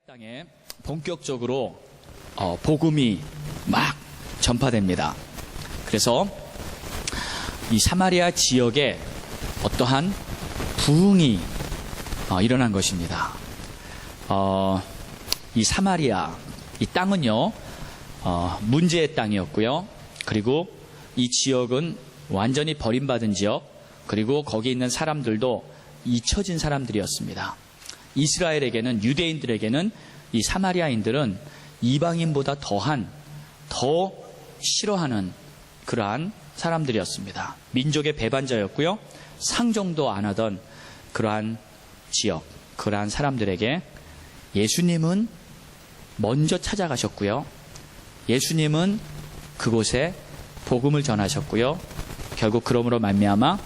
땅에 본격적으로 복음이 막 전파됩니다. 그래서 이 사마리아 지역에 어떠한 부흥이 일어난 것입니다. 이 사마리아, 이 땅은요, 문제의 땅이었고요. 그리고 이 지역은 완전히 버림받은 지역, 그리고 거기 있는 사람들도 잊혀진 사람들이었습니다. 이스라엘에게는, 유대인들에게는 이 사마리아인들은 이방인보다 더 싫어하는 그러한 사람들이었습니다. 민족의 배반자였고요. 상종도 안 하던 그러한 지역, 그러한 사람들에게 예수님은 먼저 찾아가셨고요. 예수님은 그곳에 복음을 전하셨고요. 결국 그러므로 말미암아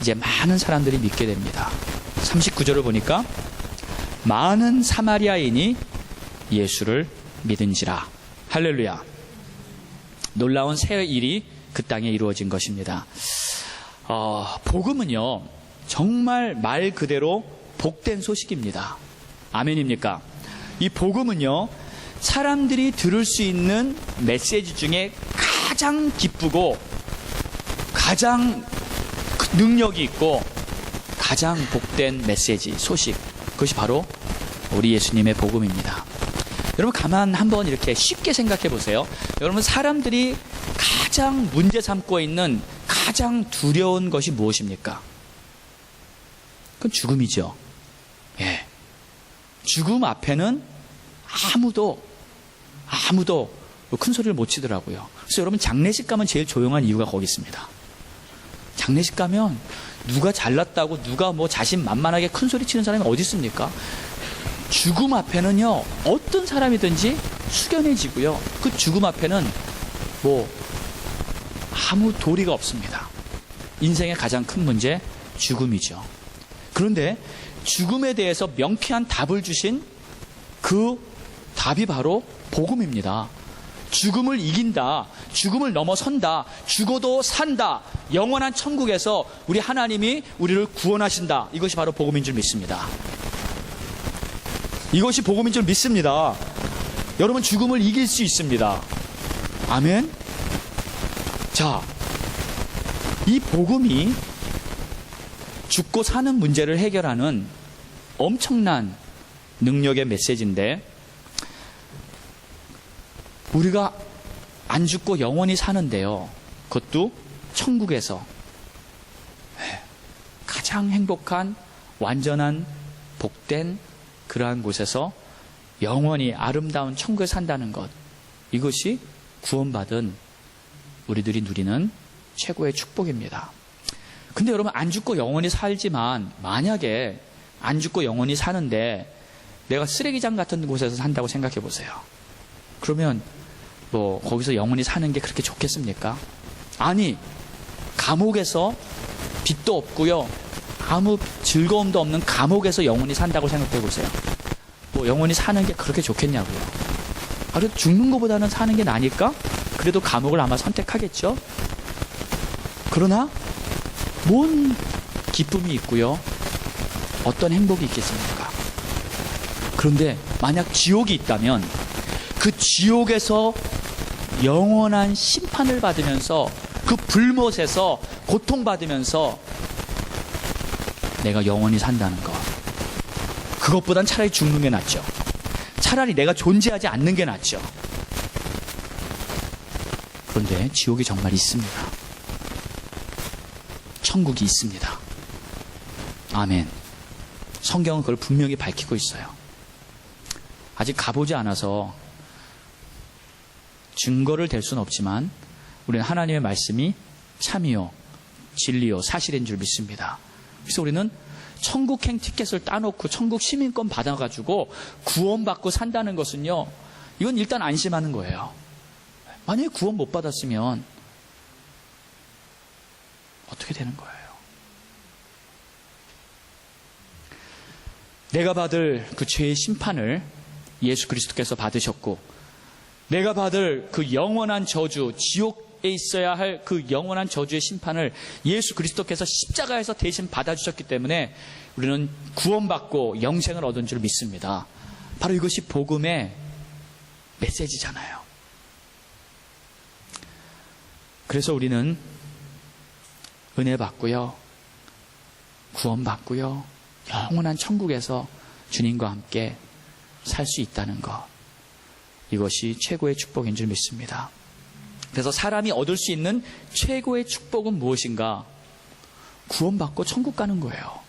이제 많은 사람들이 믿게 됩니다. 39절을 보니까 많은 사마리아인이 예수를 믿은지라. 할렐루야. 놀라운 새 일이 그 땅에 이루어진 것입니다. 복음은요, 정말 말 그대로 복된 소식입니다. 아멘입니까? 이 복음은요, 사람들이 들을 수 있는 메시지 중에 가장 기쁘고 가장 능력이 있고 가장 복된 메시지, 소식, 그것이 바로 우리 예수님의 복음입니다. 여러분, 가만 한번 이렇게 쉽게 생각해 보세요. 여러분, 사람들이 가장 문제 삼고 있는 가장 두려운 것이 무엇입니까? 그건 죽음이죠. 예. 죽음 앞에는 아무도 큰 소리를 못 치더라고요. 그래서 여러분, 장례식 가면 제일 조용한 이유가 거기 있습니다. 장례식 가면 누가 잘났다고 누가 뭐 자신만만하게 큰 소리 치는 사람이 어디 있습니까? 죽음 앞에는요, 어떤 사람이든지 숙연해지고요. 그 죽음 앞에는 아무 도리가 없습니다. 인생의 가장 큰 문제, 죽음이죠. 그런데 죽음에 대해서 명쾌한 답을 주신 그 답이 바로 복음입니다. 죽음을 이긴다, 죽음을 넘어선다, 죽어도 산다, 영원한 천국에서 우리 하나님이 우리를 구원하신다. 이것이 바로 복음인 줄 믿습니다. 이것이 복음인 줄 믿습니다. 여러분, 죽음을 이길 수 있습니다. 아멘. 자, 이 복음이 죽고 사는 문제를 해결하는 엄청난 능력의 메시지인데, 우리가 안 죽고 영원히 사는데요, 그것도 천국에서 가장 행복한, 완전한, 복된 그러한 곳에서 영원히 아름다운 천국에 산다는 것, 이것이 구원받은 우리들이 누리는 최고의 축복입니다. 근데 여러분, 안 죽고 영원히 살지만 만약에 안 죽고 영원히 사는데 내가 쓰레기장 같은 곳에서 산다고 생각해 보세요. 그러면 거기서 영원히 사는 게 그렇게 좋겠습니까? 아니, 감옥에서 빚도 없고요, 아무 즐거움도 없는 감옥에서 영원히 산다고 생각해 보세요. 영원히 사는 게 그렇게 좋겠냐고요. 그래도 죽는 것보다는 사는 게 나으니까 그래도 감옥을 아마 선택하겠죠. 그러나 뭔 기쁨이 있고요, 어떤 행복이 있겠습니까? 그런데 만약 지옥이 있다면 그 지옥에서 영원한 심판을 받으면서 그 불못에서 고통받으면서 내가 영원히 산다는 것, 그것보단 차라리 죽는 게 낫죠. 차라리 내가 존재하지 않는 게 낫죠. 그런데 지옥이 정말 있습니다. 천국이 있습니다. 아멘. 성경은 그걸 분명히 밝히고 있어요. 아직 가보지 않아서 증거를 댈 수는 없지만 우리는 하나님의 말씀이 참이요, 진리요, 사실인 줄 믿습니다. 그래서 우리는 천국행 티켓을 따놓고 천국 시민권 받아가지고 구원받고 산다는 것은요, 이건 일단 안심하는 거예요. 만약에 구원 못 받았으면 어떻게 되는 거예요? 내가 받을 그 죄의 심판을 예수 그리스도께서 받으셨고, 내가 받을 그 영원한 저주, 지옥에 있어야 할 그 영원한 저주의 심판을 예수 그리스도께서 십자가에서 대신 받아주셨기 때문에 우리는 구원받고 영생을 얻은 줄 믿습니다. 바로 이것이 복음의 메시지잖아요. 그래서 우리는 은혜 받고요, 구원 받고요, 영원한 천국에서 주님과 함께 살 수 있다는 것, 이것이 최고의 축복인 줄 믿습니다. 그래서 사람이 얻을 수 있는 최고의 축복은 무엇인가? 구원받고 천국 가는 거예요.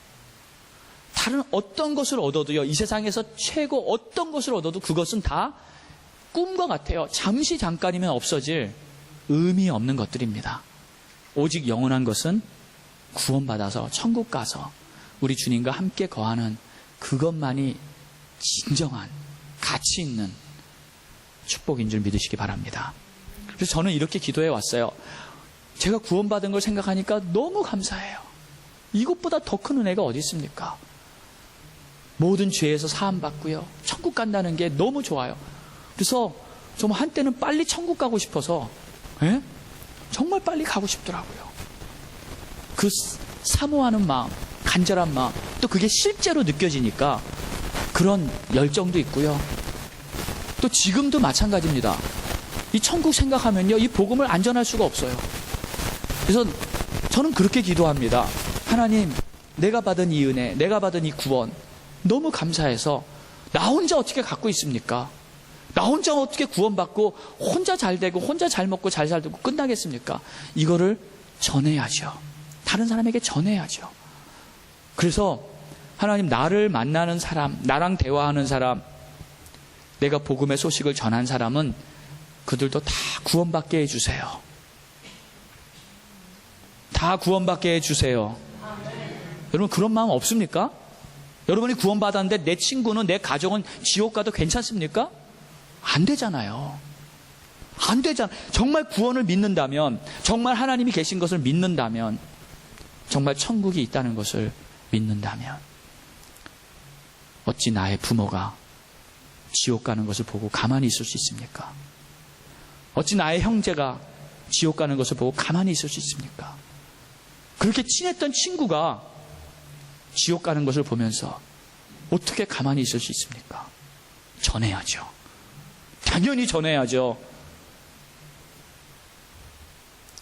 다른 어떤 것을 얻어도요, 이 세상에서 최고 어떤 것을 얻어도 그것은 다 꿈과 같아요. 잠시 잠깐이면 없어질 의미 없는 것들입니다. 오직 영원한 것은 구원받아서 천국 가서 우리 주님과 함께 거하는 그것만이 진정한 가치 있는 축복인 줄 믿으시기 바랍니다. 그래서 저는 이렇게 기도해 왔어요. 제가 구원받은 걸 생각하니까 너무 감사해요. 이것보다 더 큰 은혜가 어디 있습니까? 모든 죄에서 사함받고요, 천국 간다는 게 너무 좋아요. 그래서 정말 한때는 빨리 천국 가고 싶어서, 정말 빨리 가고 싶더라고요. 그 사모하는 마음, 간절한 마음, 또 그게 실제로 느껴지니까 그런 열정도 있고요. 또 지금도 마찬가지입니다. 이 천국 생각하면요, 이 복음을 안 전할 수가 없어요. 그래서 저는 그렇게 기도합니다. 하나님, 내가 받은 이 은혜, 내가 받은 이 구원 너무 감사해서 나 혼자 어떻게 갖고 있습니까? 나 혼자 어떻게 구원받고 혼자 잘 되고 혼자 잘 먹고 잘 살고 끝나겠습니까? 이거를 전해야죠. 다른 사람에게 전해야죠. 그래서 하나님, 나를 만나는 사람, 나랑 대화하는 사람, 내가 복음의 소식을 전한 사람은 그들도 다 구원받게 해주세요. 다 구원받게 해주세요. 여러분, 그런 마음 없습니까? 여러분이 구원받았는데 내 친구는, 내 가족은 지옥 가도 괜찮습니까? 안 되잖아요. 안 되잖아요. 정말 구원을 믿는다면, 정말 하나님이 계신 것을 믿는다면, 정말 천국이 있다는 것을 믿는다면, 어찌 나의 부모가 지옥 가는 것을 보고 가만히 있을 수 있습니까? 어찌 나의 형제가 지옥 가는 것을 보고 가만히 있을 수 있습니까? 그렇게 친했던 친구가 지옥 가는 것을 보면서 어떻게 가만히 있을 수 있습니까? 전해야죠. 당연히 전해야죠.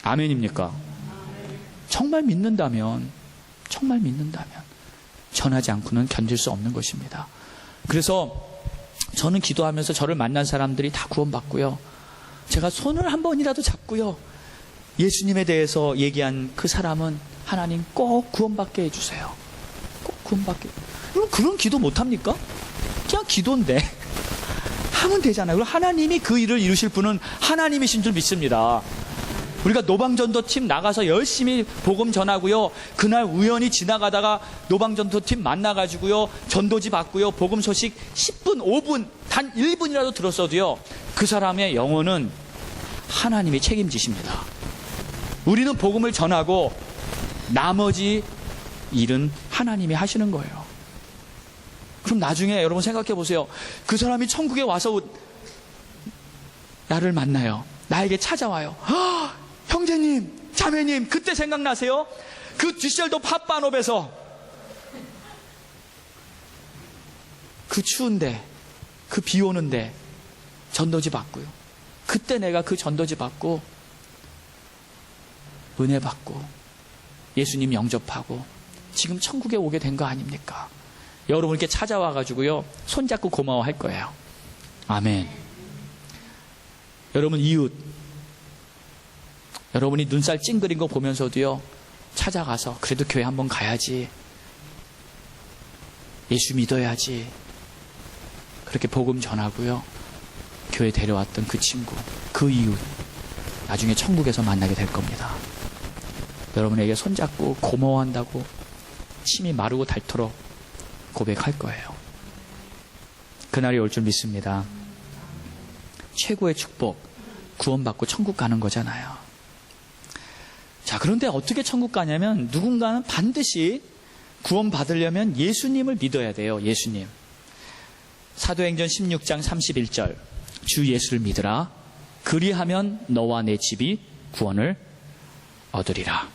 아멘입니까? 정말 믿는다면 전하지 않고는 견딜 수 없는 것입니다. 그래서 저는 기도하면서 저를 만난 사람들이 다 구원받고요, 제가 손을 한 번이라도 잡고요, 예수님에 대해서 얘기한 그 사람은 하나님 꼭 구원받게 해주세요. 꼭 구원받게. 그럼 그런 기도 못합니까? 그냥 기도인데 하면 되잖아요. 그럼 하나님이 그 일을 이루실 분은 하나님이신 줄 믿습니다. 우리가 노방전도팀 나가서 열심히 복음 전하고요, 그날 우연히 지나가다가 노방전도팀 만나가지고요, 전도지 받고요, 복음 소식 10분, 5분, 단 1분이라도 들었어도요, 그 사람의 영혼은 하나님이 책임지십니다. 우리는 복음을 전하고 나머지 일은 하나님이 하시는 거예요. 그럼 나중에 여러분 생각해 보세요. 그 사람이 천국에 와서 나를 만나요. 나에게 찾아와요. 형제님, 자매님, 그때 생각나세요? 그 뒤셀도 팟바노베서 그 추운데, 그 비 오는데 전도지 받고요, 그때 내가 그 전도지 받고 은혜 받고 예수님 영접하고 지금 천국에 오게 된 거 아닙니까? 여러분께 찾아와가지고요, 손잡고 고마워할 거예요. 아멘. 여러분, 이웃, 여러분이 눈살 찡그린 거 보면서도요, 찾아가서 그래도 교회 한번 가야지, 예수 믿어야지, 그렇게 복음 전하고요, 교회 데려왔던 그 친구, 그 이웃, 나중에 천국에서 만나게 될 겁니다. 여러분에게 손잡고 고마워한다고 침이 마르고 닳도록 고백할 거예요. 그날이 올 줄 믿습니다. 최고의 축복, 구원받고 천국 가는 거잖아요. 자, 그런데 어떻게 천국 가냐면, 누군가는 반드시 구원받으려면 예수님을 믿어야 돼요. 예수님. 사도행전 16장 31절, 주 예수를 믿으라. 그리하면 너와 내 집이 구원을 얻으리라.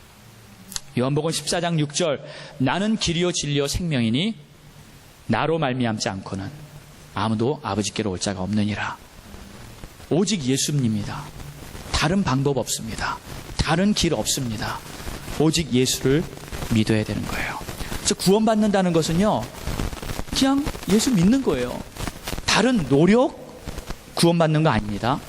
요한복음 14장 6절, 나는 길이요 진리요 생명이니 나로 말미암지 않고는 아무도 아버지께로 올 자가 없느니라. 오직 예수님입니다. 다른 방법 없습니다. 다른 길 없습니다. 오직 예수를 믿어야 되는 거예요. 그래서 구원받는다는 것은요, 그냥 예수 믿는 거예요. 다른 노력 구원받는 거 아닙니다.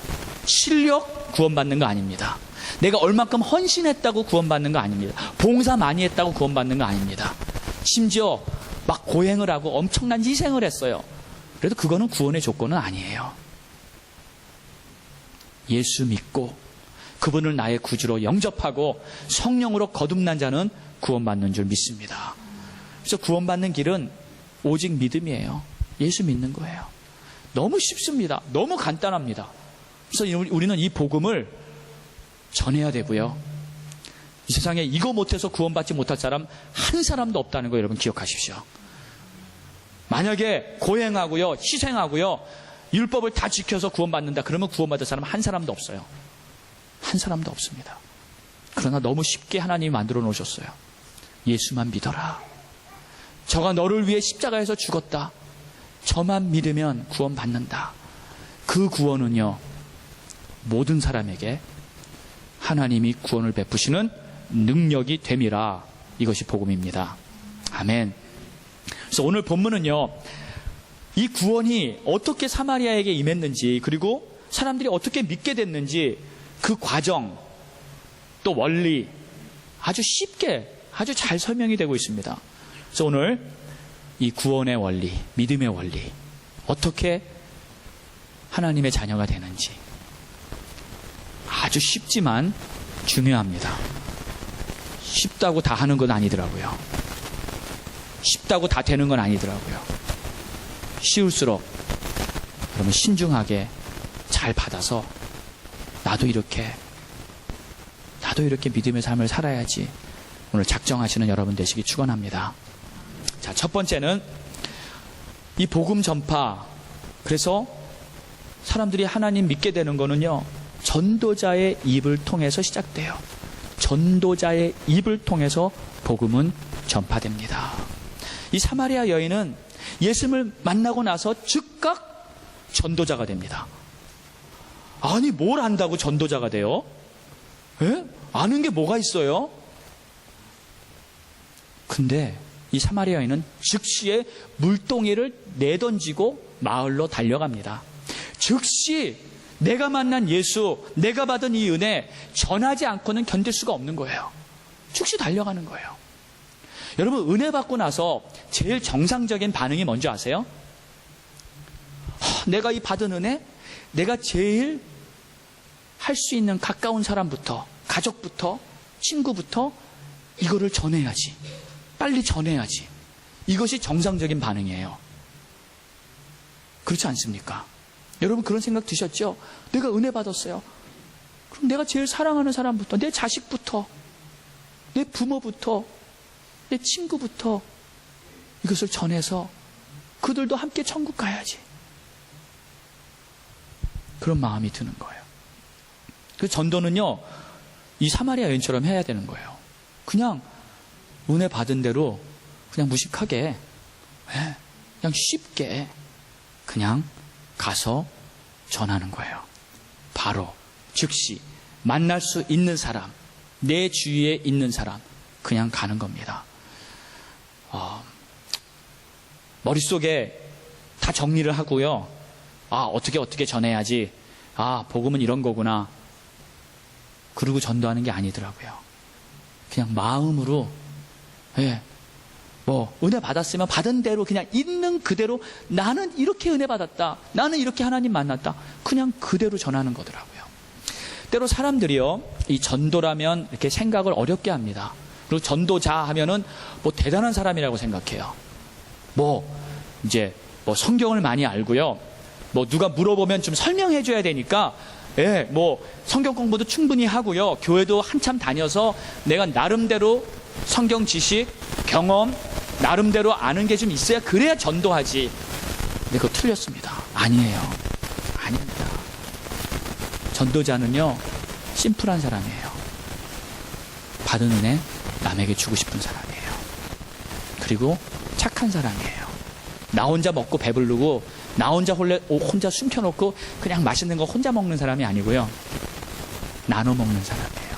실력 구원받는 거 아닙니다. 내가 얼마큼 헌신했다고 구원받는 거 아닙니다. 봉사 많이 했다고 구원받는 거 아닙니다. 심지어 막 고행을 하고 엄청난 희생을 했어요. 그래도 그거는 구원의 조건은 아니에요. 예수 믿고 그분을 나의 구주로 영접하고 성령으로 거듭난 자는 구원받는 줄 믿습니다. 그래서 구원받는 길은 오직 믿음이에요. 예수 믿는 거예요. 너무 쉽습니다. 너무 간단합니다. 그래서 우리는 이 복음을 전해야 되고요. 이 세상에 이거 못해서 구원받지 못할 사람 한 사람도 없다는 거 여러분 기억하십시오. 만약에 고행하고요, 희생하고요, 율법을 다 지켜서 구원받는다, 그러면 구원받을 사람 한 사람도 없어요. 한 사람도 없습니다. 그러나 너무 쉽게 하나님이 만들어 놓으셨어요. 예수만 믿어라. 저가 너를 위해 십자가에서 죽었다. 저만 믿으면 구원받는다. 그 구원은요, 모든 사람에게 하나님이 구원을 베푸시는 능력이 됨이라. 이것이 복음입니다. 아멘. 그래서 오늘 본문은요, 이 구원이 어떻게 사마리아에게 임했는지, 그리고 사람들이 어떻게 믿게 됐는지 그 과정, 또 원리 아주 쉽게 아주 잘 설명이 되고 있습니다. 그래서 오늘 이 구원의 원리, 믿음의 원리, 어떻게 하나님의 자녀가 되는지 아주 쉽지만 중요합니다. 쉽다고 다 하는 건 아니더라고요. 쉽다고 다 되는 건 아니더라고요. 쉬울수록 그러면 신중하게 잘 받아서 나도 이렇게 믿음의 삶을 살아야지 오늘 작정하시는 여러분 되시기 축원합니다. 자, 첫 번째는 이 복음 전파. 그래서 사람들이 하나님 믿게 되는 거는요, 전도자의 입을 통해서 시작돼요. 전도자의 입을 통해서 복음은 전파됩니다. 이 사마리아 여인은 예수님을 만나고 나서 즉각 전도자가 됩니다. 아니, 뭘 안다고 전도자가 돼요? 에? 아는 게 뭐가 있어요? 근데 이 사마리아 여인은 즉시에 물동이를 내던지고 마을로 달려갑니다. 즉시 내가 만난 예수, 내가 받은 이 은혜 전하지 않고는 견딜 수가 없는 거예요. 즉시 달려가는 거예요. 여러분, 은혜 받고 나서 제일 정상적인 반응이 뭔지 아세요? 내가 이 받은 은혜, 내가 제일 할 수 있는 가까운 사람부터, 가족부터, 친구부터 이거를 전해야지. 빨리 전해야지. 이것이 정상적인 반응이에요. 그렇지 않습니까? 여러분, 그런 생각 드셨죠? 내가 은혜 받았어요. 그럼 내가 제일 사랑하는 사람부터, 내 자식부터, 내 부모부터, 내 친구부터 이것을 전해서 그들도 함께 천국 가야지. 그런 마음이 드는 거예요. 그 전도는요, 이 사마리아 여인처럼 해야 되는 거예요. 그냥 은혜 받은 대로 그냥 무식하게, 그냥 쉽게 그냥 가서 전하는 거예요. 바로 즉시 만날 수 있는 사람, 내 주위에 있는 사람 그냥 가는 겁니다. 머릿속에 다 정리를 하고요. 어떻게 전해야지. 복음은 이런 거구나. 그러고 전도하는 게 아니더라고요. 그냥 마음으로, 은혜 받았으면 받은 대로 그냥 있는 그대로 나는 이렇게 은혜 받았다. 나는 이렇게 하나님 만났다. 그냥 그대로 전하는 거더라고요. 때로 사람들이요, 이 전도라면 이렇게 생각을 어렵게 합니다. 그리고 전도자 하면은 대단한 사람이라고 생각해요. 성경을 많이 알고요. 누가 물어보면 좀 설명해 줘야 되니까, 성경 공부도 충분히 하고요. 교회도 한참 다녀서 내가 나름대로 성경 지식, 경험, 나름대로 아는 게 좀 있어야 그래야 전도하지. 근데 그거 틀렸습니다. 아니에요. 아닙니다. 전도자는요, 심플한 사람이에요. 받은 은혜 남에게 주고 싶은 사람이에요. 그리고 착한 사람이에요. 나 혼자 먹고 배부르고 나 혼자 숨겨놓고 그냥 맛있는 거 혼자 먹는 사람이 아니고요. 나눠 먹는 사람이에요.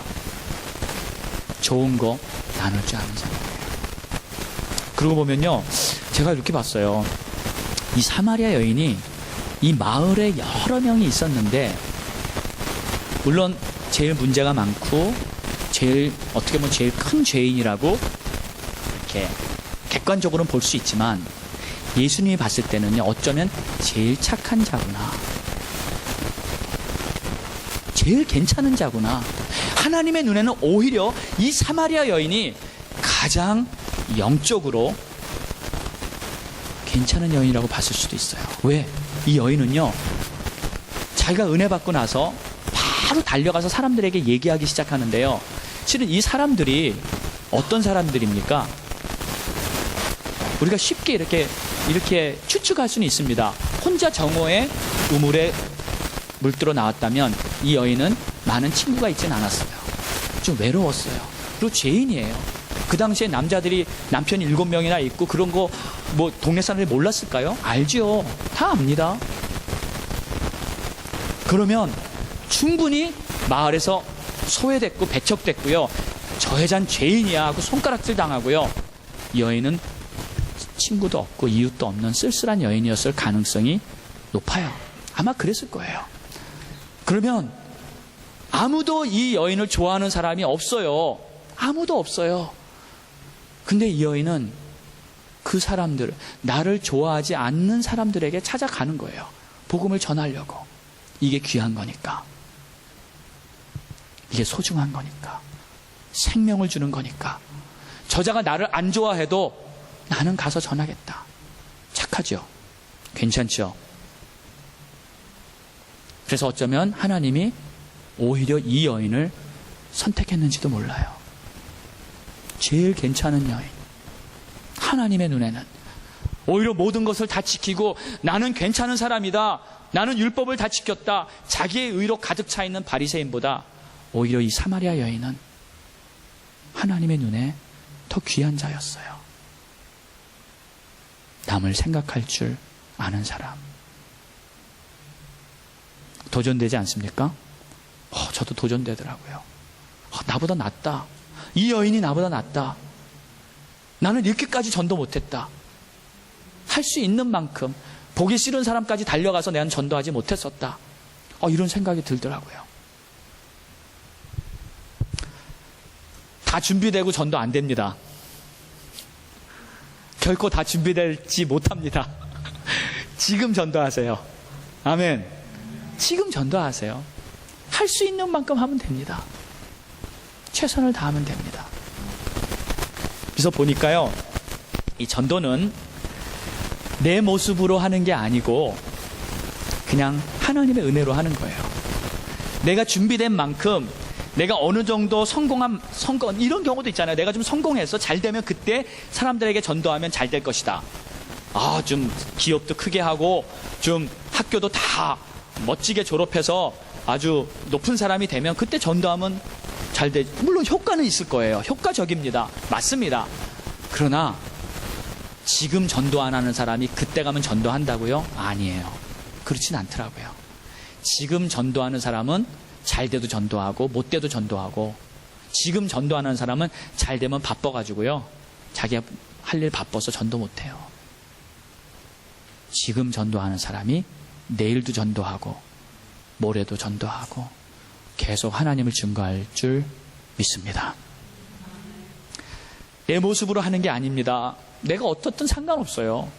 좋은 거 나눌 줄 아는 사람이에요. 그러고 보면요, 제가 이렇게 봤어요. 이 사마리아 여인이 이 마을에 여러 명이 있었는데, 물론 제일 문제가 많고 어떻게 보면 제일 큰 죄인이라고 이렇게 객관적으로는 볼 수 있지만, 예수님이 봤을 때는요, 어쩌면 제일 착한 자구나, 제일 괜찮은 자구나. 하나님의 눈에는 오히려 이 사마리아 여인이 가장 영적으로 괜찮은 여인이라고 봤을 수도 있어요. 왜? 이 여인은요, 자기가 은혜 받고 나서 바로 달려가서 사람들에게 얘기하기 시작하는데요, 실은 이 사람들이 어떤 사람들입니까? 우리가 쉽게 이렇게 추측할 수는 있습니다. 혼자 정오에 우물에 물들어 나왔다면 이 여인은 많은 친구가 있진 않았어요. 좀 외로웠어요. 그리고 죄인이에요. 그 당시에 남자들이 남편이 7명이나 있고 그런 거 뭐 동네 사람들이 몰랐을까요? 알죠. 다 압니다. 그러면 충분히 마을에서 소외됐고 배척됐고요, 저 여자는 죄인이야 하고 손가락질 당하고요, 이 여인은 친구도 없고 이웃도 없는 쓸쓸한 여인이었을 가능성이 높아요. 아마 그랬을 거예요. 그러면 아무도 이 여인을 좋아하는 사람이 없어요. 아무도 없어요. 근데 이 여인은 그 사람들, 나를 좋아하지 않는 사람들에게 찾아가는 거예요. 복음을 전하려고. 이게 귀한 거니까, 이게 소중한 거니까, 생명을 주는 거니까. 저자가 나를 안 좋아해도 나는 가서 전하겠다. 착하죠? 괜찮죠? 그래서 어쩌면 하나님이 오히려 이 여인을 선택했는지도 몰라요. 제일 괜찮은 여인. 하나님의 눈에는 오히려 모든 것을 다 지키고 나는 괜찮은 사람이다, 나는 율법을 다 지켰다, 자기의 의로 가득 차 있는 바리새인보다 오히려 이 사마리아 여인은 하나님의 눈에 더 귀한 자였어요. 남을 생각할 줄 아는 사람. 도전되지 않습니까? 저도 도전되더라고요. 나보다 낫다. 이 여인이 나보다 낫다. 나는 이렇게까지 전도 못했다. 할 수 있는 만큼 보기 싫은 사람까지 달려가서 내가 전도하지 못했었다. 이런 생각이 들더라고요. 다 준비되고 전도 안 됩니다. 결코 다 준비되지 못합니다. 지금 전도하세요. 아멘. 지금 전도하세요. 할 수 있는 만큼 하면 됩니다. 최선을 다하면 됩니다. 그래서 보니까요, 이 전도는 내 모습으로 하는 게 아니고 그냥 하나님의 은혜로 하는 거예요. 내가 준비된 만큼, 내가 어느 정도 성공, 이런 경우도 있잖아요. 내가 좀 성공해서 잘 되면 그때 사람들에게 전도하면 잘 될 것이다. 좀 기업도 크게 하고 좀 학교도 다 멋지게 졸업해서 아주 높은 사람이 되면 그때 전도하면 잘 돼. 물론 효과는 있을 거예요. 효과적입니다. 맞습니다. 그러나 지금 전도 안 하는 사람이 그때 가면 전도한다고요? 아니에요. 그렇진 않더라고요. 지금 전도하는 사람은 잘 돼도 전도하고 못 돼도 전도하고, 지금 전도하는 사람은 잘 되면 바빠가지고요, 자기가 할 일 바빠서 전도 못해요. 지금 전도하는 사람이 내일도 전도하고 모레도 전도하고 계속 하나님을 증거할 줄 믿습니다. 내 모습으로 하는 게 아닙니다. 내가 어떻든 상관없어요.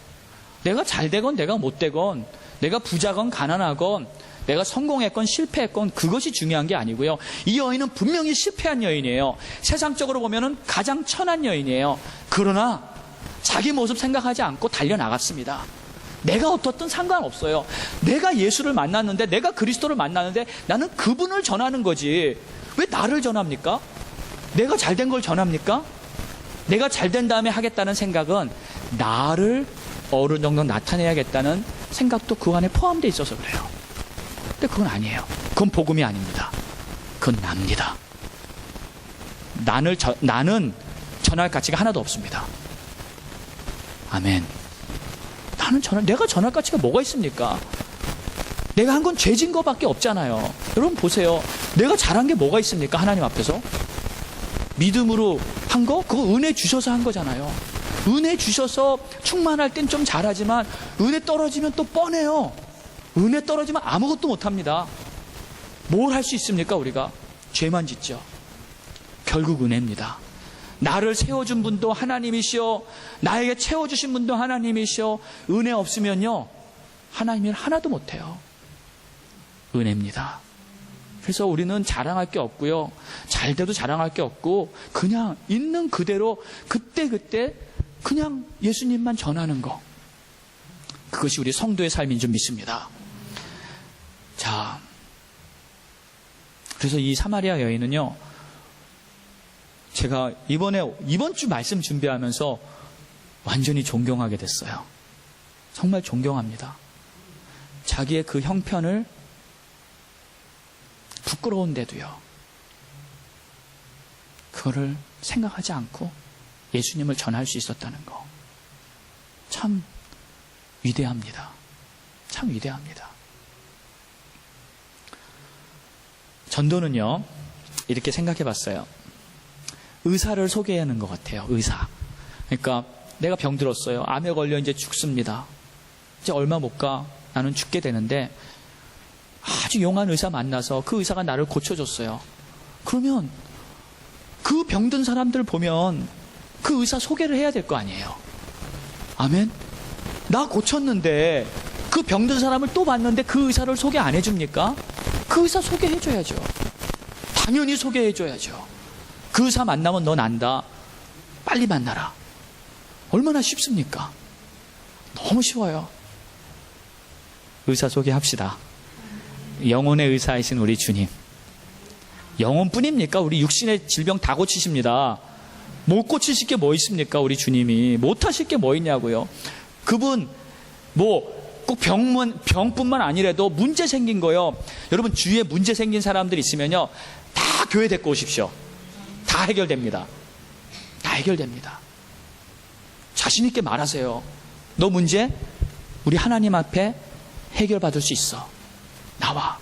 내가 잘 되건 내가 못 되건, 내가 부자건 가난하건, 내가 성공했건 실패했건 그것이 중요한 게 아니고요. 이 여인은 분명히 실패한 여인이에요. 세상적으로 보면은 가장 천한 여인이에요. 그러나 자기 모습 생각하지 않고 달려나갔습니다. 내가 어떻든 상관없어요. 내가 예수를 만났는데, 내가 그리스도를 만났는데 나는 그분을 전하는 거지. 왜 나를 전합니까? 내가 잘된 걸 전합니까? 내가 잘된 다음에 하겠다는 생각은 나를 어느 정도 나타내야겠다는 생각도 그 안에 포함되어 있어서 그래요. 근데 그건 아니에요. 그건 복음이 아닙니다. 그건 납니다. 나는 전할 가치가 하나도 없습니다. 아멘. 내가 전할 가치가 뭐가 있습니까? 내가 한 건 죄진 거밖에 없잖아요. 여러분 보세요. 내가 잘한 게 뭐가 있습니까? 하나님 앞에서. 믿음으로 한 거? 그거 은혜 주셔서 한 거잖아요. 은혜 주셔서 충만할 땐 좀 잘하지만 은혜 떨어지면 또 뻔해요. 은혜 떨어지면 아무것도 못합니다. 뭘 할 수 있습니까? 우리가 죄만 짓죠. 결국 은혜입니다. 나를 세워준 분도 하나님이시오, 나에게 채워주신 분도 하나님이시오. 은혜 없으면요 하나님이 하나도 못해요. 은혜입니다. 그래서 우리는 자랑할 게 없고요, 잘 돼도 자랑할 게 없고, 그냥 있는 그대로 그때그때 그냥 예수님만 전하는 거, 그것이 우리 성도의 삶인 줄 믿습니다. 자, 그래서 이 사마리아 여인은요, 제가 이번 주 말씀 준비하면서 완전히 존경하게 됐어요. 정말 존경합니다. 자기의 그 형편을 부끄러운데도요, 그거를 생각하지 않고 예수님을 전할 수 있었다는 거, 참 위대합니다. 참 위대합니다. 전도는요, 이렇게 생각해 봤어요. 의사를 소개하는 것 같아요. 의사. 그러니까 내가 병들었어요. 암에 걸려 이제 죽습니다. 이제 얼마 못 가. 나는 죽게 되는데 아주 용한 의사 만나서 그 의사가 나를 고쳐줬어요. 그러면 그 병든 사람들 보면 그 의사 소개를 해야 될 거 아니에요. 아멘? 나 고쳤는데 그 병든 사람을 또 봤는데 그 의사를 소개 안 해줍니까? 그 의사 소개해줘야죠. 당연히 소개해줘야죠. 그 의사 만나면 넌 안다. 빨리 만나라. 얼마나 쉽습니까? 너무 쉬워요. 의사 소개합시다. 영혼의 의사이신 우리 주님. 영혼뿐입니까? 우리 육신의 질병 다 고치십니다. 못 고치실 게 뭐 있습니까? 우리 주님이. 못 하실 게 뭐 있냐고요. 그분 꼭 병뿐만 아니라도 문제 생긴 거요. 여러분 주위에 문제 생긴 사람들 있으면요, 다 교회 데리고 오십시오. 다 해결됩니다. 다 해결됩니다. 자신 있게 말하세요. 너 문제 우리 하나님 앞에 해결받을 수 있어. 나와.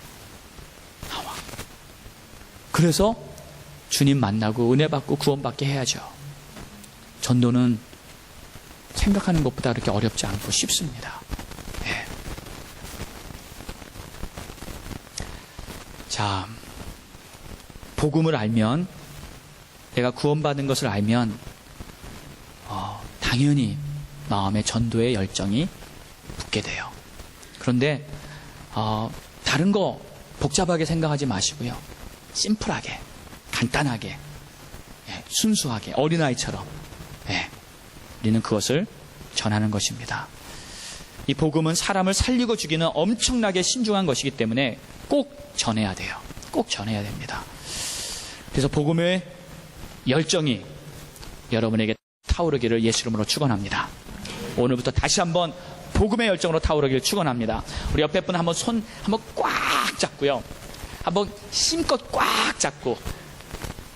그래서 주님 만나고 은혜 받고 구원받게 해야죠. 전도는 생각하는 것보다 그렇게 어렵지 않고 쉽습니다. 네. 자, 복음을 알면, 내가 구원받은 것을 알면 당연히 마음에 전도의 열정이 붙게 돼요. 그런데 다른 거 복잡하게 생각하지 마시고요, 심플하게, 간단하게, 순수하게, 어린아이처럼 우리는 그것을 전하는 것입니다. 이 복음은 사람을 살리고 죽이는 엄청나게 신중한 것이기 때문에 꼭 전해야 돼요. 꼭 전해야 됩니다. 그래서 복음의 열정이 여러분에게 타오르기를 예수 이름으로 축원합니다. 오늘부터 다시 한번 복음의 열정으로 타오르기를 축원합니다. 우리 옆에 분 한번 손 한번 꽉 잡고요, 한번 힘껏 꽉 잡고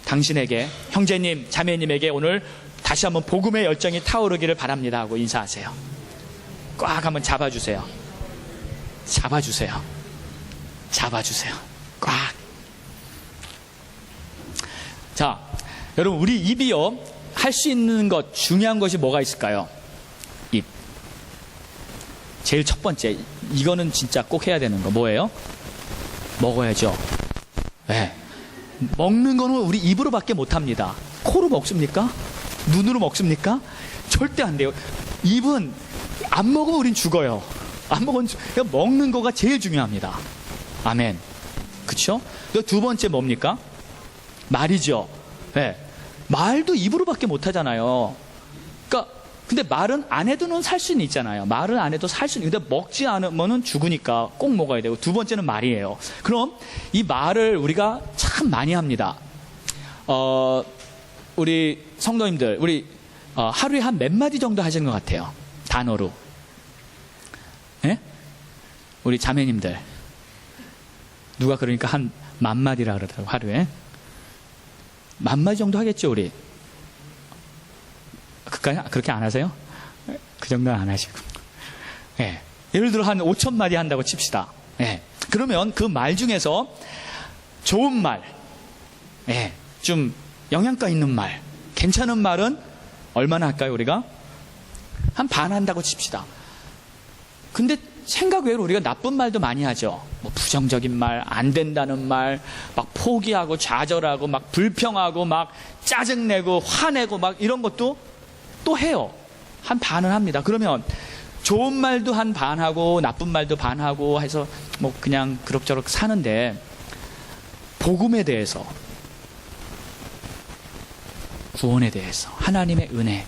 당신에게, 형제님, 자매님에게 오늘 다시 한번 복음의 열정이 타오르기를 바랍니다 하고 인사하세요. 꽉 한번 잡아주세요. 꽉. 자, 여러분, 우리 입이요, 할 수 있는 것, 중요한 것이 뭐가 있을까요? 입. 제일 첫 번째, 이거는 진짜 꼭 해야 되는 거 뭐예요? 먹어야죠. 네. 먹는 거는 우리 입으로밖에 못합니다. 코로 먹습니까? 눈으로 먹습니까? 절대 안 돼요. 입은 안 먹으면 우린 죽어요. 안 먹으면 먹는 거가 제일 중요합니다. 아멘. 그쵸? 두 번째 뭡니까? 말이죠. 네. 말도 입으로밖에 못하잖아요. 그러니까 근데 말은 안 해도는 살 수는 있잖아요. 말은 안 해도 살 수는 있는데 먹지 않으면 죽으니까 꼭 먹어야 되고, 두 번째는 말이에요. 그럼 이 말을 우리가 참 많이 합니다. 우리 성도님들, 우리 하루에 한 몇 마디 정도 하시는 것 같아요, 단어로. 네? 우리 자매님들 누가 그러니까 한 10,000마디라 그러더라고. 하루에 10,000마디 정도 하겠죠 우리. 그렇게 안 하세요? 그 정도는 안 하시고. 예. 예를 들어 한 5,000마디 한다고 칩시다. 예. 그러면 그 말 중에서 좋은 말, 예. 좀 영양가 있는 말, 괜찮은 말은 얼마나 할까요, 우리가? 한 반 한다고 칩시다. 근데 생각 외로 우리가 나쁜 말도 많이 하죠. 뭐 부정적인 말, 안 된다는 말, 막 포기하고 좌절하고 막 불평하고 막 짜증내고 화내고 막 이런 것도 또 해요. 한 반은 합니다. 그러면 좋은 말도 한 반 하고 나쁜 말도 반 하고 해서 뭐 그냥 그럭저럭 사는데, 복음에 대해서, 구원에 대해서, 하나님의 은혜,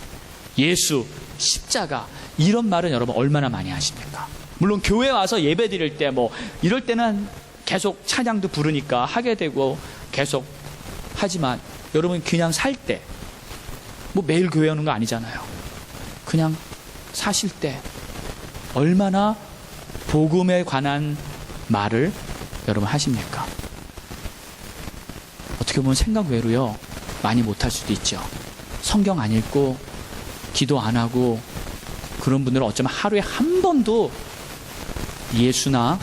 예수, 십자가, 이런 말은 여러분 얼마나 많이 하십니까? 물론 교회 와서 예배 드릴 때 뭐 이럴 때는 계속 찬양도 부르니까 하게 되고 계속 하지만, 여러분 그냥 살 때, 뭐 매일 교회 오는 거 아니잖아요. 그냥 사실 때 얼마나 복음에 관한 말을 여러분 하십니까? 어떻게 보면 생각 외로요, 많이 못할 수도 있죠. 성경 안 읽고 기도 안 하고 그런 분들은 어쩌면 하루에 한 번도 예수나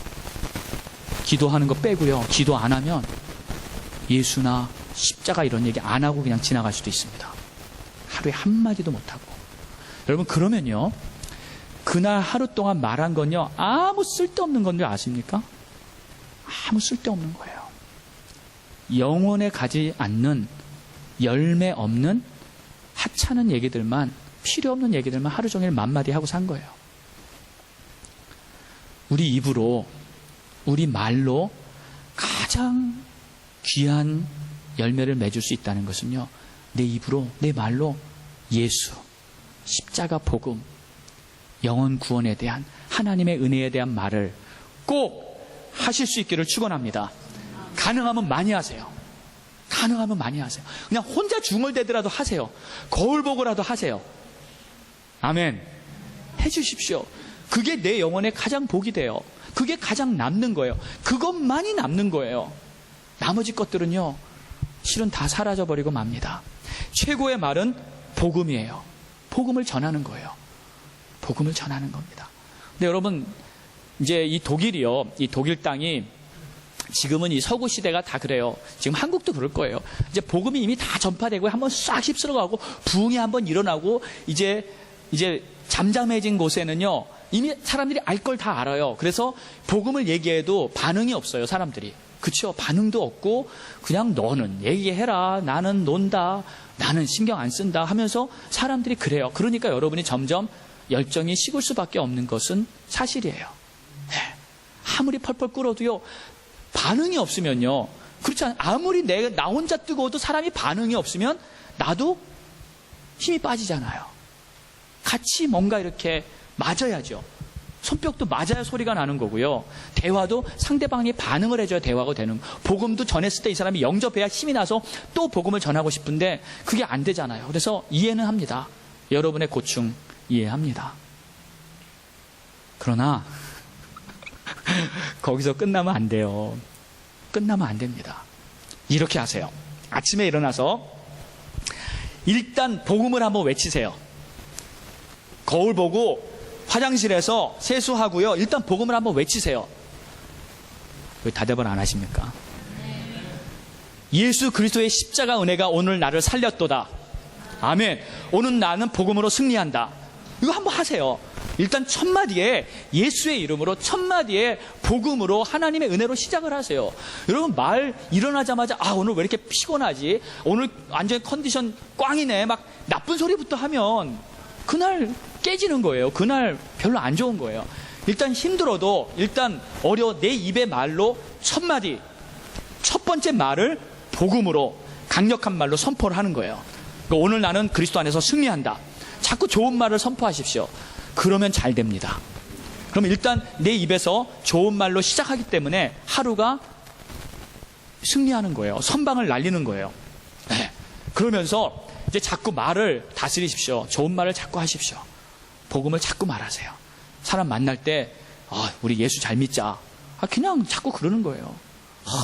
기도하는 거 빼고요, 기도 안 하면 예수나 십자가 이런 얘기 안 하고 그냥 지나갈 수도 있습니다. 하루에 한마디도 못하고. 여러분 그러면요, 그날 하루 동안 말한 건요, 아무 쓸데없는 건 줄 아십니까? 아무 쓸데없는 거예요. 영혼에 가지 않는, 열매 없는 하찮은 얘기들만, 필요 없는 얘기들만 하루 종일 만마디 하고 산 거예요. 우리 입으로, 우리 말로 가장 귀한 열매를 맺을 수 있다는 것은요, 내 입으로, 내 말로 예수, 십자가 복음, 영혼 구원에 대한, 하나님의 은혜에 대한 말을 꼭 하실 수 있기를 축원합니다. 가능하면 많이 하세요. 가능하면 많이 하세요. 그냥 혼자 중얼대더라도 하세요. 거울 보고라도 하세요. 아멘. 해주십시오. 그게 내 영혼에 가장 복이 돼요. 그게 가장 남는 거예요. 그것만이 남는 거예요. 나머지 것들은요, 실은 다 사라져버리고 맙니다. 최고의 말은 복음이에요. 복음을 전하는 거예요. 복음을 전하는 겁니다. 근데 여러분, 이제 이 독일이요, 이 독일 땅이 지금은 이 서구 시대가 다 그래요. 지금 한국도 그럴 거예요. 이제 복음이 이미 다 전파되고 한번 싹 휩쓸어가고 부흥이 한번 일어나고 이제 잠잠해진 곳에는요, 이미 사람들이 알 걸 다 알아요. 그래서 복음을 얘기해도 반응이 없어요, 사람들이. 그쵸? 반응도 없고 그냥 너는 얘기해라, 나는 논다, 나는 신경 안 쓴다 하면서 사람들이 그래요. 그러니까 여러분이 점점 열정이 식을 수밖에 없는 것은 사실이에요. 네. 아무리 펄펄 끓어도요, 반응이 없으면요, 그렇지 않아요? 아무리 나 혼자 뜨거워도 사람이 반응이 없으면 나도 힘이 빠지잖아요. 같이 뭔가 이렇게 맞아야죠. 손뼉도 맞아야 소리가 나는 거고요. 대화도 상대방이 반응을 해줘야 대화가 되는 거예요. 복음도 전했을 때 이 사람이 영접해야 힘이 나서 또 복음을 전하고 싶은데 그게 안 되잖아요. 그래서 이해는 합니다. 여러분의 고충 이해합니다. 그러나 거기서 끝나면 안 돼요. 끝나면 안 됩니다. 이렇게 하세요. 아침에 일어나서 일단 복음을 한번 외치세요. 거울 보고 화장실에서 세수하고요, 일단 복음을 한번 외치세요. 왜 대답을 안 하십니까? 예수 그리스도의 십자가 은혜가 오늘 나를 살렸도다. 아멘. 오늘 나는 복음으로 승리한다. 이거 한번 하세요. 일단 첫 마디에 예수의 이름으로, 첫 마디에 복음으로, 하나님의 은혜로 시작을 하세요. 여러분 말 일어나자마자 오늘 왜 이렇게 피곤하지? 오늘 완전히 컨디션 꽝이네. 막 나쁜 소리부터 하면 그날 깨지는 거예요. 그날 별로 안 좋은 거예요. 일단 힘들어도 일단 내 입의 말로 첫 마디, 첫 번째 말을 복음으로 강력한 말로 선포를 하는 거예요. 그러니까 오늘 나는 그리스도 안에서 승리한다. 자꾸 좋은 말을 선포하십시오. 그러면 잘 됩니다. 그러면 일단 내 입에서 좋은 말로 시작하기 때문에 하루가 승리하는 거예요. 선방을 날리는 거예요. 네. 그러면서 이제 자꾸 말을 다스리십시오. 좋은 말을 자꾸 하십시오. 복음을 자꾸 말하세요. 사람 만날 때 우리 예수 잘 믿자. 그냥 자꾸 그러는 거예요.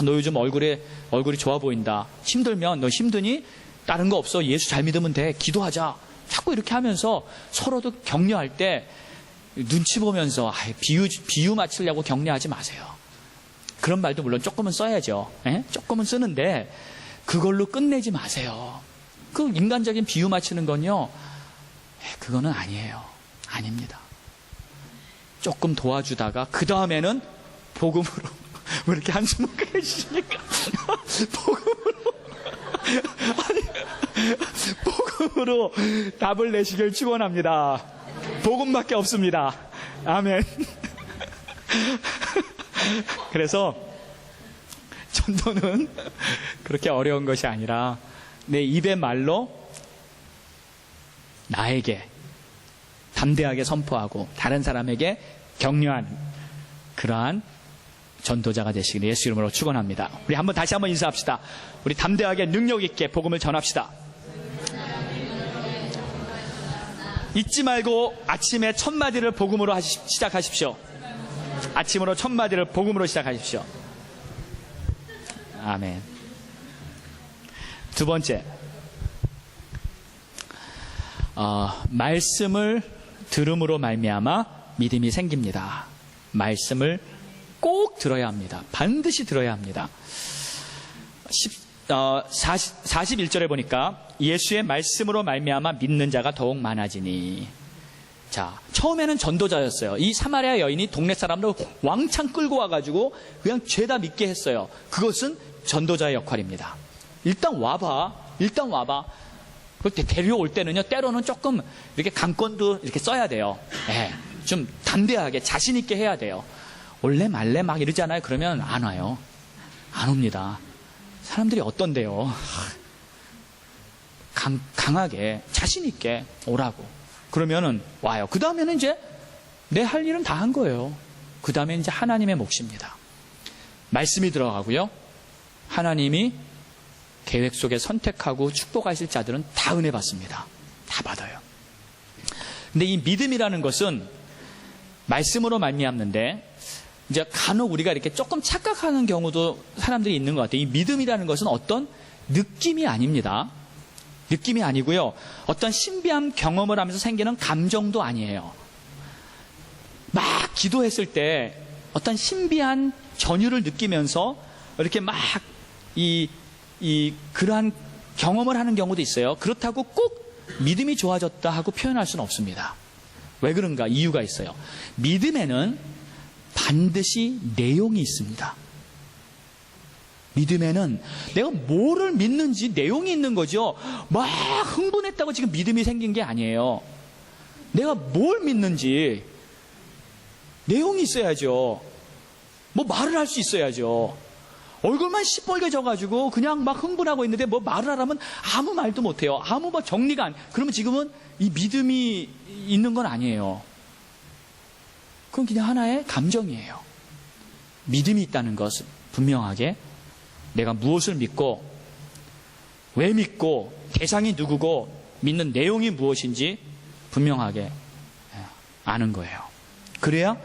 너 요즘 얼굴이 좋아 보인다. 힘들면 너 힘드니? 다른 거 없어. 예수 잘 믿으면 돼. 기도하자. 자꾸 이렇게 하면서 서로도 격려할 때 눈치 보면서 비유 맞추려고 격려하지 마세요. 그런 말도 물론 조금은 써야죠. 조금은 쓰는데 그걸로 끝내지 마세요. 그 인간적인 비유 맞추는 건요, 그거는 아니에요. 아닙니다. 조금 도와주다가 그 다음에는 복음으로 왜 이렇게 한숨을 크게 쉬십니까? 복음으로 답을 내시길 축원합니다. 복음밖에 없습니다. 아멘. 그래서 전도는 그렇게 어려운 것이 아니라 내 입의 말로 나에게 담대하게 선포하고 다른 사람에게 격려하는 그러한 전도자가 되시기를 예수 이름으로 축원합니다. 우리 다시 한번 인사합시다. 우리 담대하게 능력 있게 복음을 전합시다. 잊지 말고 아침에 첫 마디를 복음으로 시작하십시오. 아침으로 첫 마디를 복음으로 시작하십시오. 아멘. 두 번째, 말씀을 들음으로 말미암아 믿음이 생깁니다. 말씀을 꼭 들어야 합니다. 반드시 들어야 합니다. 41절에 보니까 예수의 말씀으로 말미암아 믿는 자가 더욱 많아지니. 자, 처음에는 전도자였어요. 이 사마리아 여인이 동네 사람들 왕창 끌고 와가지고 그냥 죄다 믿게 했어요. 그것은 전도자의 역할입니다. 일단 와봐. 그때 데려올 때는요, 때로는 조금 이렇게 강권도 이렇게 써야 돼요. 좀 담대하게 자신 있게 해야 돼요. 올래 말래 막 이러잖아요. 그러면 안 와요. 안 옵니다. 사람들이 어떤데요? 강하게 자신 있게 오라고. 그러면은 와요. 그 다음에는 이제 내 할 일은 다 한 거예요. 그 다음에 이제 하나님의 몫입니다. 말씀이 들어가고요. 하나님이 계획 속에 선택하고 축복하실 자들은 다 은혜 받습니다. 다 받아요. 근데 이 믿음이라는 것은 말씀으로 말미암는데 이제 간혹 우리가 이렇게 조금 착각하는 경우도 사람들이 있는 것 같아요. 이 믿음이라는 것은 어떤 느낌이 아닙니다. 느낌이 아니고요. 어떤 신비한 경험을 하면서 생기는 감정도 아니에요. 막 기도했을 때 어떤 신비한 전율을 느끼면서 이렇게 막 그러한 경험을 하는 경우도 있어요. 그렇다고 꼭 믿음이 좋아졌다 하고 표현할 수는 없습니다. 왜 그런가? 이유가 있어요. 믿음에는 반드시 내용이 있습니다. 믿음에는 내가 뭐를 믿는지 내용이 있는 거죠. 막 흥분했다고 지금 믿음이 생긴 게 아니에요. 내가 뭘 믿는지 내용이 있어야죠. 뭐 말을 할 수 있어야죠. 얼굴만 시뻘개져가지고 그냥 막 흥분하고 있는데 뭐 말을 하라면 아무 말도 못해요. 아무 뭐 정리가 안. 그러면 지금은 이 믿음이 있는 건 아니에요. 그건 그냥 하나의 감정이에요. 믿음이 있다는 것은 분명하게 내가 무엇을 믿고 왜 믿고 대상이 누구고 믿는 내용이 무엇인지 분명하게 아는 거예요. 그래야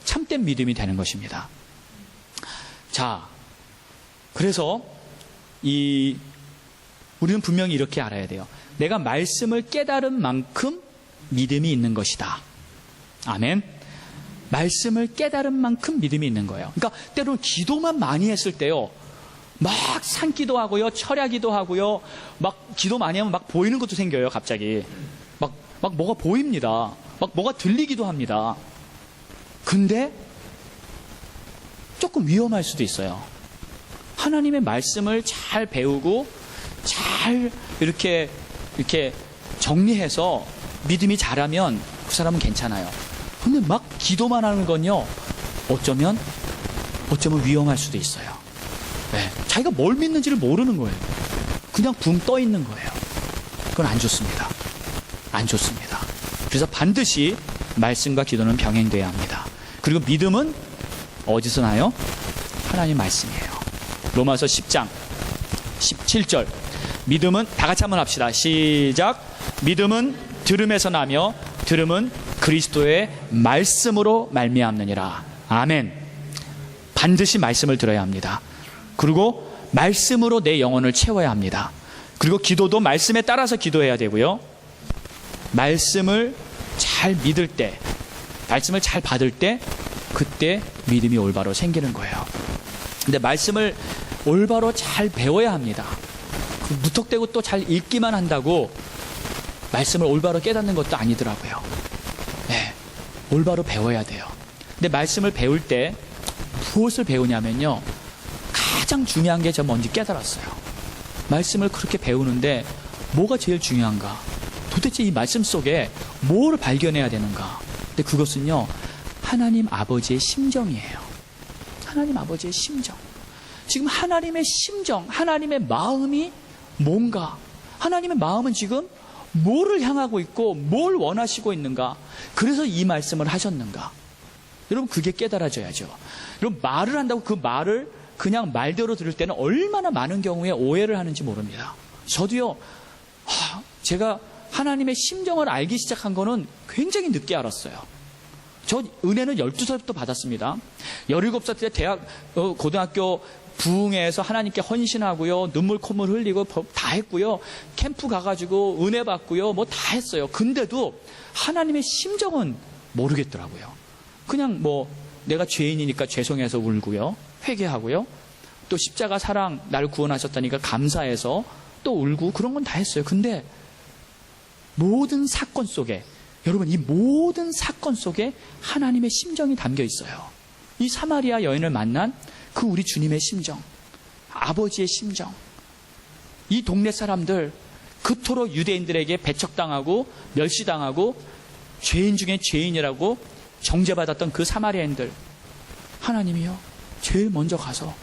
참된 믿음이 되는 것입니다. 자, 그래서 우리는 분명히 이렇게 알아야 돼요. 내가 말씀을 깨달은 만큼 믿음이 있는 것이다. 아멘. 말씀을 깨달은 만큼 믿음이 있는 거예요. 그러니까 때로는 기도만 많이 했을 때요, 막 산기도 하고요, 철야기도 하고요, 막 기도 많이 하면 막 보이는 것도 생겨요. 갑자기 막 뭐가 보입니다. 막 뭐가 들리기도 합니다. 근데 조금 위험할 수도 있어요. 하나님의 말씀을 잘 배우고 잘 이렇게 정리해서 믿음이 자라면 그 사람은 괜찮아요. 근데 막 기도만 하는 건요, 어쩌면 위험할 수도 있어요. 네, 자기가 뭘 믿는지를 모르는 거예요. 그냥 붕 떠 있는 거예요. 그건 안 좋습니다. 안 좋습니다. 그래서 반드시 말씀과 기도는 병행돼야 합니다. 그리고 믿음은 어디서 나요? 하나님 말씀이에요. 로마서 10장 17절. 믿음은 다 같이 한번 합시다. 시작. 믿음은 들음에서 나며 들음은 그리스도의 말씀으로 말미암느니라. 아멘. 반드시 말씀을 들어야 합니다. 그리고 말씀으로 내 영혼을 채워야 합니다. 그리고 기도도 말씀에 따라서 기도해야 되고요. 말씀을 잘 믿을 때 말씀을 잘 받을 때 그때 믿음이 올바로 생기는 거예요. 근데 말씀을 올바로 잘 배워야 합니다. 무턱대고 또 잘 읽기만 한다고 말씀을 올바로 깨닫는 것도 아니더라고요. 네, 올바로 배워야 돼요. 근데 말씀을 배울 때 무엇을 배우냐면요, 가장 중요한 게 저 먼저 깨달았어요. 말씀을 그렇게 배우는데 뭐가 제일 중요한가? 도대체 이 말씀 속에 뭘 발견해야 되는가? 근데 그것은요, 하나님 아버지의 심정이에요. 하나님 아버지의 심정. 지금 하나님의 심정, 하나님의 마음이 뭔가? 하나님의 마음은 지금 뭐를 향하고 있고 뭘 원하시고 있는가? 그래서 이 말씀을 하셨는가? 여러분, 그게 깨달아져야죠. 여러분, 말을 한다고 그 말을 그냥 말대로 들을 때는 얼마나 많은 경우에 오해를 하는지 모릅니다. 저도요, 제가 하나님의 심정을 알기 시작한 거는 굉장히 늦게 알았어요. 저 은혜는 12살부터 받았습니다. 17살 때 고등학교 부흥회에서 하나님께 헌신하고요, 눈물 콧물 흘리고 다 했고요, 캠프 가가지고 은혜 받고요, 뭐 다 했어요. 근데도 하나님의 심정은 모르겠더라고요. 그냥 뭐 내가 죄인이니까 죄송해서 울고요, 회개하고요, 또 십자가 사랑 나를 구원하셨다니까 감사해서 또 울고, 그런 건 다 했어요. 근데 모든 사건 속에, 여러분, 이 모든 사건 속에 하나님의 심정이 담겨 있어요. 이 사마리아 여인을 만난 그 우리 주님의 심정, 아버지의 심정, 이 동네 사람들, 그토록 유대인들에게 배척당하고 멸시당하고 죄인 중에 죄인이라고 정죄받았던 그 사마리아인들, 하나님이요, 제일 먼저 가서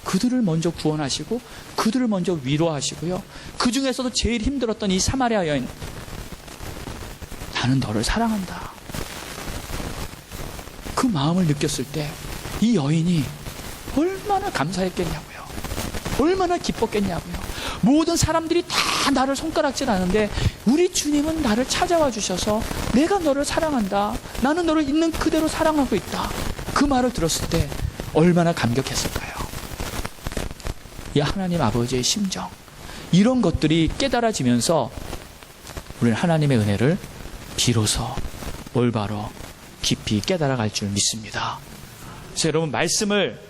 그들을 먼저 구원하시고 그들을 먼저 위로하시고요, 그 중에서도 제일 힘들었던 이 사마리아 여인, 나는 너를 사랑한다, 그 마음을 느꼈을 때 이 여인이 얼마나 감사했겠냐고요. 얼마나 기뻤겠냐고요. 모든 사람들이 다 나를 손가락질하는데 우리 주님은 나를 찾아와 주셔서 내가 너를 사랑한다, 나는 너를 있는 그대로 사랑하고 있다, 그 말을 들었을 때 얼마나 감격했을까요? 이 하나님 아버지의 심정, 이런 것들이 깨달아지면서 우리는 하나님의 은혜를 비로소 올바로 깊이 깨달아갈 줄 믿습니다. 그래서 여러분, 말씀을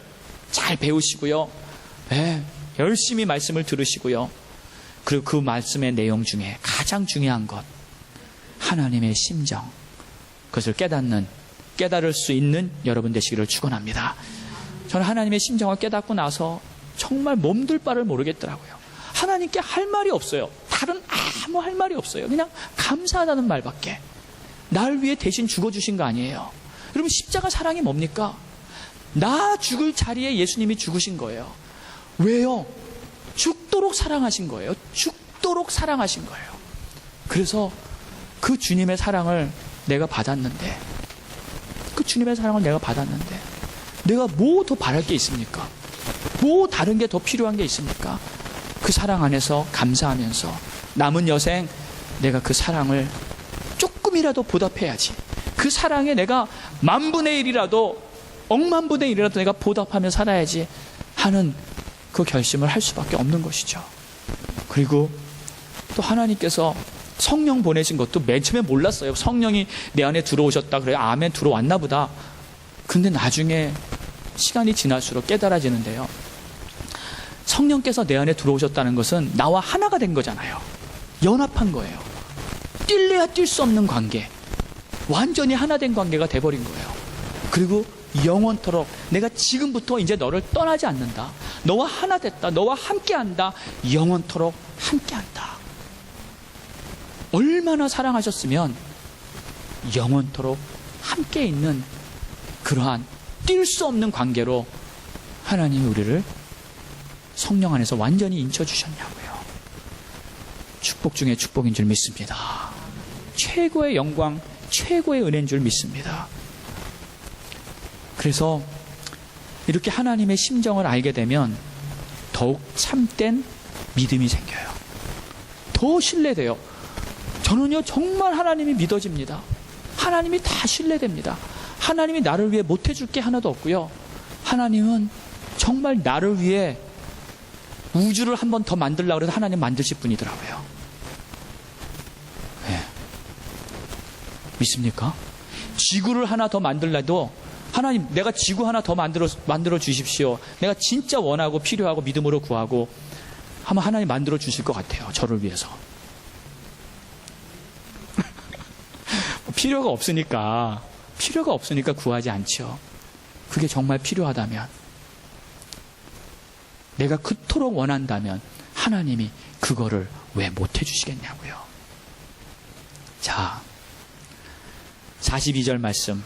잘 배우시고요, 열심히 말씀을 들으시고요, 그리고 그 말씀의 내용 중에 가장 중요한 것, 하나님의 심정, 그것을 깨달을 수 있는 여러분 되시기를 축원합니다. 저는 하나님의 심정을 깨닫고 나서 정말 몸둘 바를 모르겠더라고요. 하나님께 할 말이 없어요. 다른 아무 할 말이 없어요. 그냥 감사하다는 말밖에. 날 위해 대신 죽어주신 거 아니에요. 여러분, 십자가 사랑이 뭡니까? 나 죽을 자리에 예수님이 죽으신 거예요. 왜요? 죽도록 사랑하신 거예요. 죽도록 사랑하신 거예요. 그래서 그 주님의 사랑을 내가 받았는데, 내가 뭐 더 바랄 게 있습니까? 뭐 다른 게 더 필요한 게 있습니까? 그 사랑 안에서 감사하면서 남은 여생 내가 그 사랑을 조금이라도 보답해야지, 그 사랑에 내가 10,000분의 1이라도 10,000,000분의 1이라도 내가 보답하며 살아야지 하는 그 결심을 할 수밖에 없는 것이죠. 그리고 또 하나님께서 성령 보내신 것도 맨 처음에 몰랐어요. 성령이 내 안에 들어오셨다 그래요. 아멘, 들어왔나 보다. 근데 나중에 시간이 지날수록 깨달아지는데요, 성령께서 내 안에 들어오셨다는 것은 나와 하나가 된 거잖아요. 연합한 거예요. 뛸래야 뛸 수 없는 관계, 완전히 하나 된 관계가 돼버린 거예요. 그리고 영원토록 내가 지금부터 이제 너를 떠나지 않는다, 너와 하나 됐다, 너와 함께한다, 영원토록 함께한다. 얼마나 사랑하셨으면 영원토록 함께 있는 그러한 뛸 수 없는 관계로 하나님이 우리를 성령 안에서 완전히 인쳐주셨냐고요. 축복 중에 축복인 줄 믿습니다. 최고의 영광, 최고의 은혜인 줄 믿습니다. 그래서 이렇게 하나님의 심정을 알게 되면 더욱 참된 믿음이 생겨요. 더 신뢰돼요. 저는요, 정말 하나님이 믿어집니다. 하나님이 다 신뢰됩니다. 하나님이 나를 위해 못해줄 게 하나도 없고요, 하나님은 정말 나를 위해 우주를 한 번 더 만들려고 해도 하나님 만드실 분이더라고요. 믿습니까? 지구를 하나 더 만들라도 하나님, 내가 지구 하나 더 만들어 주십시오. 내가 진짜 원하고 필요하고 믿음으로 구하고 하면 하나님 만들어 주실 것 같아요. 저를 위해서. 필요가 없으니까 구하지 않죠. 그게 정말 필요하다면, 내가 그토록 원한다면 하나님이 그거를 왜 못 해주시겠냐고요. 자, 42절 말씀.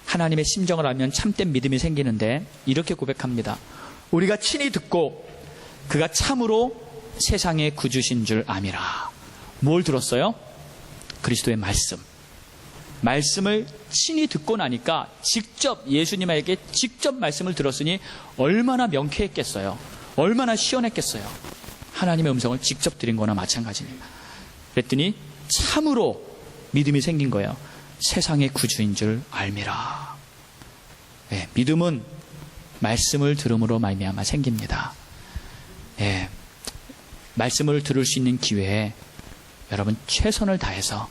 하나님의 심정을 알면 참된 믿음이 생기는데 이렇게 고백합니다. 우리가 친히 듣고 그가 참으로 세상의 구주신 줄 암이라. 뭘 들었어요? 그리스도의 말씀. 말씀을 친히 듣고 나니까 직접 예수님에게 직접 말씀을 들었으니 얼마나 명쾌했겠어요. 얼마나 시원했겠어요. 하나님의 음성을 직접 들은 거나 마찬가지입니다. 그랬더니 참으로 믿음이 생긴 거예요. 세상의 구주인 줄 알미라. 네, 믿음은 말씀을 들음으로 말미암아 생깁니다. 네, 말씀을 들을 수 있는 기회에 여러분 최선을 다해서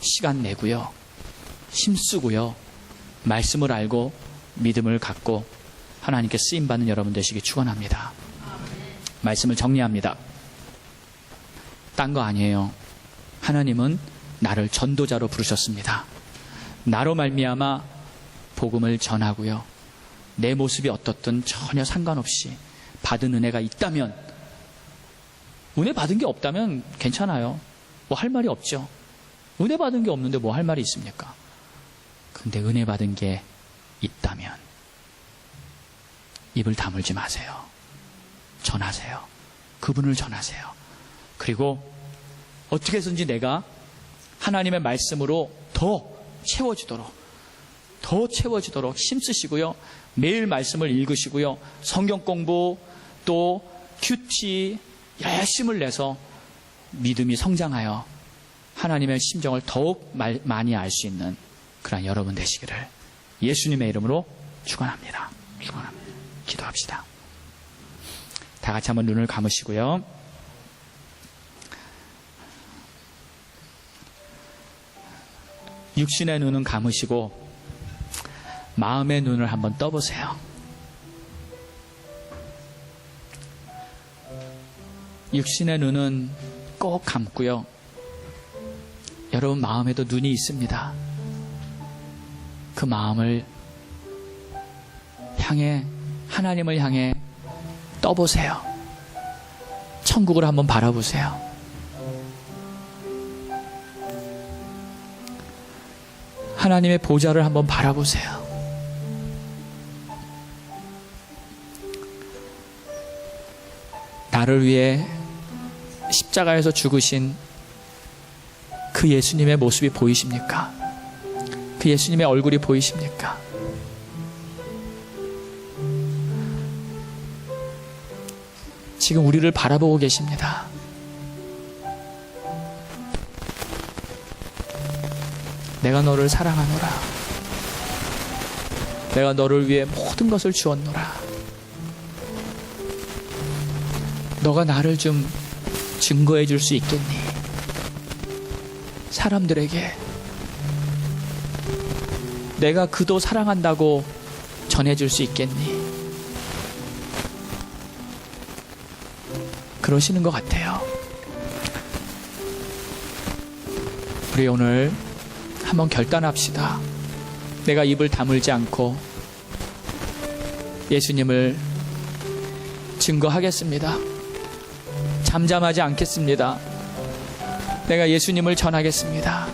시간 내고요, 힘쓰고요, 말씀을 알고 믿음을 갖고 하나님께 쓰임받는 여러분 되시기 축원합니다. 말씀을 정리합니다. 딴 거 아니에요. 하나님은 나를 전도자로 부르셨습니다. 나로 말미암아 복음을 전하고요, 내 모습이 어떻든 전혀 상관없이 받은 은혜가 있다면, 은혜 받은 게 없다면 괜찮아요. 뭐 할 말이 없죠. 은혜 받은 게 없는데 뭐 할 말이 있습니까? 근데 은혜 받은 게 있다면 입을 다물지 마세요. 전하세요. 그분을 전하세요. 그리고 어떻게 해서든지 내가 하나님의 말씀으로 더 채워지도록 힘쓰시고요, 매일 말씀을 읽으시고요, 성경 공부 또 큐티 열심을 내서 믿음이 성장하여 하나님의 심정을 더욱 많이 알 수 있는 그런 여러분 되시기를 예수님의 이름으로 축원합니다. 기도합시다. 다 같이 한번 눈을 감으시고요, 육신의 눈은 감으시고 마음의 눈을 한번 떠보세요. 육신의 눈은 꼭 감고요, 여러분 마음에도 눈이 있습니다. 그 마음을 향해, 하나님을 향해 떠보세요. 천국을 한번 바라보세요. 하나님의 보좌를 한번 바라보세요. 나를 위해 십자가에서 죽으신 그 예수님의 모습이 보이십니까? 그 예수님의 얼굴이 보이십니까? 지금 우리를 바라보고 계십니다. 내가 너를 사랑하노라. 내가 너를 위해 모든 것을 주었노라. 너가 나를 좀 증거해 줄 수 있겠니? 사람들에게 내가 그도 사랑한다고 전해줄 수 있겠니? 그러시는 것 같아요. 우리 오늘 한번 결단합시다. 내가 입을 다물지 않고 예수님을 증거하겠습니다. 잠잠하지 않겠습니다. 내가 예수님을 전하겠습니다.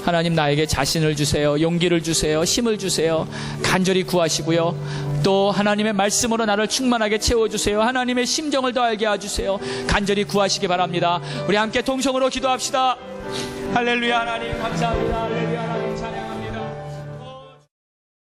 하나님, 나에게 자신을 주세요. 용기를 주세요. 힘을 주세요. 간절히 구하시고요, 또 하나님의 말씀으로 나를 충만하게 채워주세요. 하나님의 심정을 더 알게 해주세요. 간절히 구하시기 바랍니다. 우리 함께 동성으로 기도합시다. 할렐루야. 하나님 감사합니다. 할렐루야.